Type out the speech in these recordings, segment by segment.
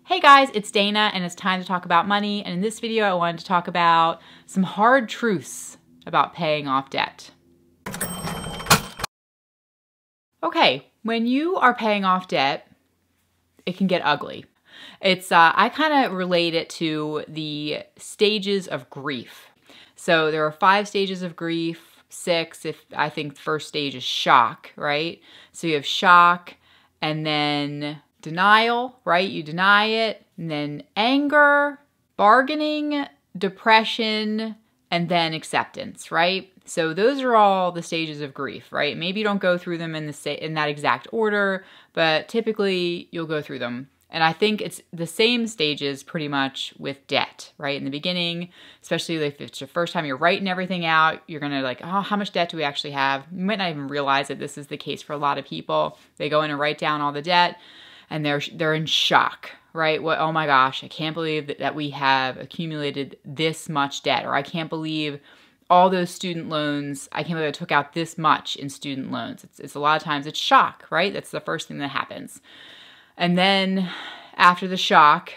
Hey guys, it's Dana and it's time to talk about money, and in this video I wanted to talk about some hard truths about paying off debt. Okay, when you are paying off debt, it can get ugly. I kind of relate it to the stages of grief. So there are 5 stages of grief, 6 if I think the first stage is shock, right? So you have shock and then denial, right? You deny it, and then anger, bargaining, depression, and then acceptance, right? So those are all the stages of grief, right? Maybe you don't go through them in that exact order, but typically you'll go through them. And I think it's the same stages pretty much with debt, right? In the beginning, especially if it's your first time you're writing everything out, you're going to like, oh, how much debt do we actually have? You might not even realize that this is the case for a lot of people. They go in and write down all the debt and they're in shock, right? What? Oh my gosh, I can't believe that we have accumulated this much debt, or I can't believe all those student loans, I can't believe I took out this much in student loans. It's a lot of times it's shock, right? That's the first thing that happens. And then after the shock,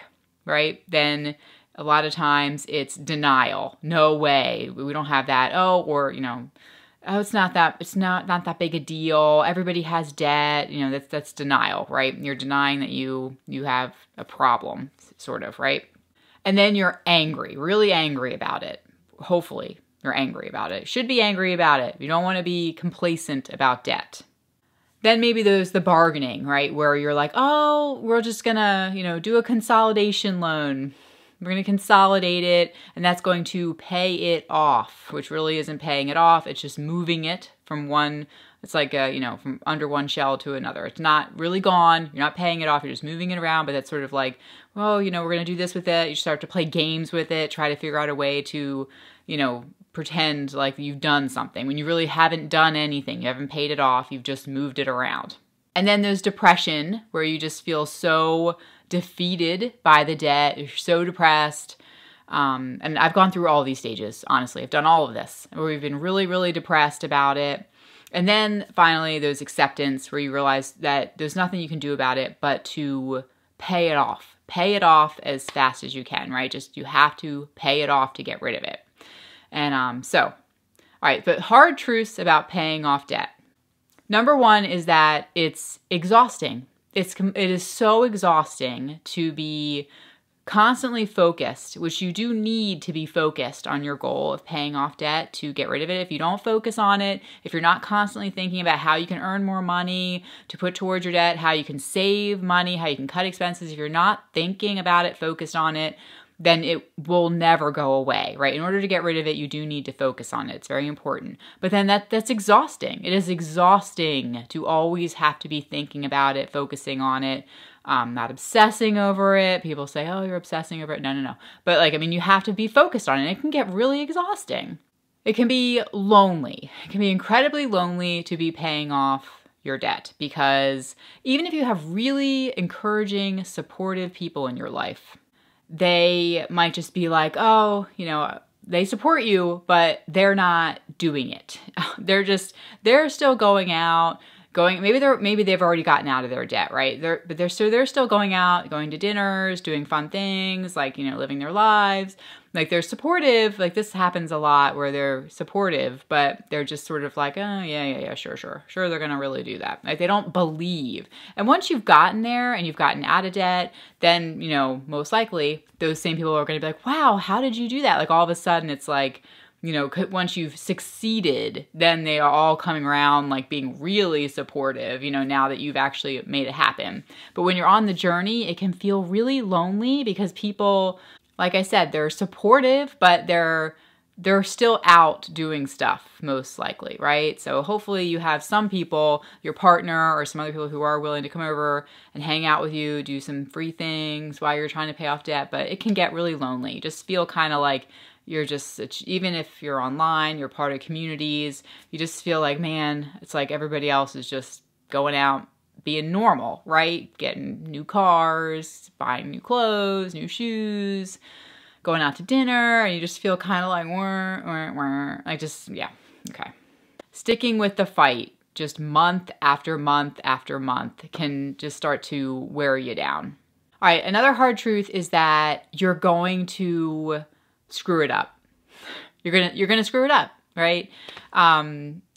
right, then a lot of times it's denial. No way, we don't have that. Oh, or, oh, it's not that big a deal. Everybody has debt. That's denial, right? You're denying that you have a problem, sort of, right? And then you're angry, really angry about it. Hopefully you're angry about it. Should be angry about it. You don't want to be complacent about debt. Then maybe there's the bargaining, right? Where you're like, oh, we're just gonna, do a consolidation loan. We're gonna consolidate it, and that's going to pay it off, which really isn't paying it off. It's just moving it from one, it's like, from under one shell to another. It's not really gone. You're not paying it off. You're just moving it around, but that's sort of like, well, we're gonna do this with it. You start to play games with it, try to figure out a way to, pretend like you've done something when you really haven't done anything. You haven't paid it off. You've just moved it around. And then there's depression, where you just feel so defeated by the debt. You're so depressed. And I've gone through all these stages, honestly. I've done all of this, where we've been really, really depressed about it. And then finally, there's acceptance, where you realize that there's nothing you can do about it but to pay it off. Pay it off as fast as you can, right? You have to pay it off to get rid of it. And all right, but hard truths about paying off debt. Number 1 is that it's exhausting. It is so exhausting to be constantly focused, which you do need to be focused on your goal of paying off debt to get rid of it. If you don't focus on it, if you're not constantly thinking about how you can earn more money to put towards your debt, how you can save money, how you can cut expenses, if you're not thinking about it, focused on it, then it will never go away, right? In order to get rid of it, you do need to focus on it. It's very important. But then that's exhausting. It is exhausting to always have to be thinking about it, focusing on it, not obsessing over it. People say, oh, you're obsessing over it. No. But you have to be focused on it. It can get really exhausting. It can be lonely. It can be incredibly lonely to be paying off your debt, because even if you have really encouraging, supportive people in your life, they might just be like, oh, they support you, but they're not doing it. They're still going out, maybe they've already gotten out of their debt, right? They're still going out, going to dinners, doing fun things, living their lives. They're supportive. This happens a lot, where they're supportive, but they're just sort of like, oh, yeah, sure, they're gonna really do that. They don't believe. And once you've gotten there and you've gotten out of debt, then, most likely those same people are gonna be like, wow, how did you do that? All of a sudden it's like, once you've succeeded, then they are all coming around, being really supportive, now that you've actually made it happen. But when you're on the journey, it can feel really lonely, because people, like I said, they're supportive, but they're still out doing stuff, most likely, right? So hopefully you have some people, your partner or some other people, who are willing to come over and hang out with you, do some free things while you're trying to pay off debt. But it can get really lonely. You just feel kind of like you're just, even if you're online, you're part of communities, you just feel like, man, it's like everybody else is just going out, being normal, right? Getting new cars, buying new clothes, new shoes, going out to dinner, and you just feel kind of like, yeah, okay. Sticking with the fight, just month after month after month, can just start to wear you down. All right, another hard truth is that you're going to screw it up. You're gonna screw it up, right?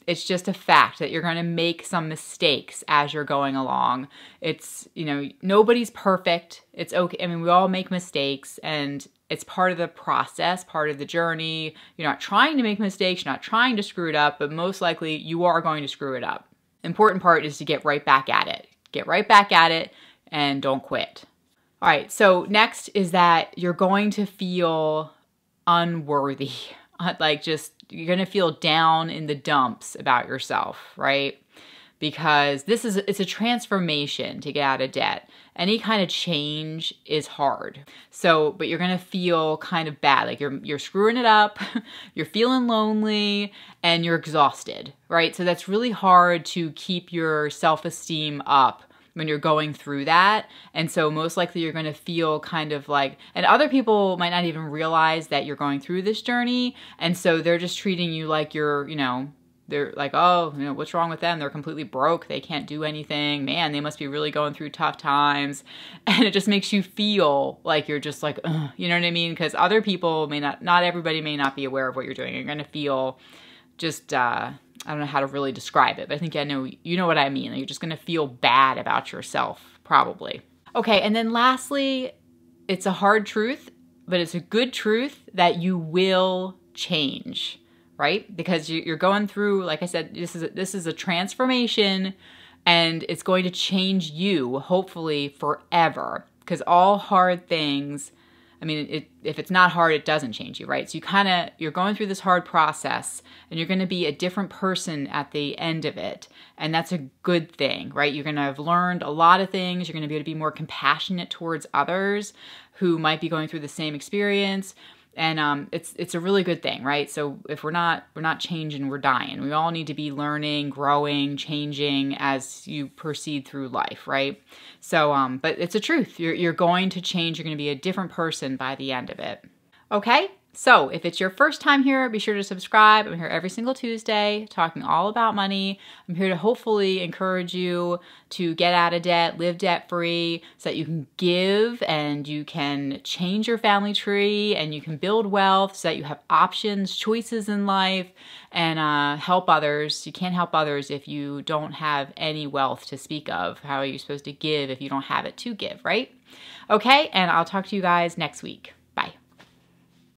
It's just a fact that you're going to make some mistakes as you're going along. It's, you know, nobody's perfect. It's okay. I mean, we all make mistakes, and it's part of the process, part of the journey. You're not trying to make mistakes. You're not trying to screw it up, but most likely you are going to screw it up. Important part is to get right back at it. Get right back at it and don't quit. All right. So next is that you're going to feel unworthy. Like, just, you're going to feel down in the dumps about yourself, right? Because it's a transformation to get out of debt. Any kind of change is hard. So, but you're going to feel kind of bad. Like you're screwing it up, you're feeling lonely, and you're exhausted, right? So that's really hard to keep your self-esteem up when you're going through that. And so most likely you're going to feel kind of like, and other people might not even realize that you're going through this journey. And so they're just treating you like you're, you know, they're like, oh, you know, what's wrong with them? They're completely broke. They can't do anything. Man, they must be really going through tough times. And it just makes you feel like you're just like, ugh, you know what I mean? Because other people not everybody may not be aware of what you're doing. You're going to feel just, I don't know how to really describe it, but I think you know what I mean. You're just going to feel bad about yourself, probably. Okay, and then lastly, it's a hard truth, but it's a good truth that you will change, right? Because you're going through, like I said, this is a transformation, and it's going to change you, hopefully, forever. Because all hard things, I mean, if it's not hard, it doesn't change you, right? So you're going through this hard process, and you're going to be a different person at the end of it. And that's a good thing, right? You're going to have learned a lot of things. You're going to be able to be more compassionate towards others who might be going through the same experience. And it's a really good thing, right? So if we're not changing, we're dying. We all need to be learning, growing, changing as you proceed through life, right? So, but it's a truth. You're going to change. You're going to be a different person by the end of it. Okay? So if it's your first time here, be sure to subscribe. I'm here every single Tuesday talking all about money. I'm here to hopefully encourage you to get out of debt, live debt-free, so that you can give and you can change your family tree and you can build wealth so that you have options, choices in life, and help others. You can't help others if you don't have any wealth to speak of. How are you supposed to give if you don't have it to give, right? Okay, and I'll talk to you guys next week.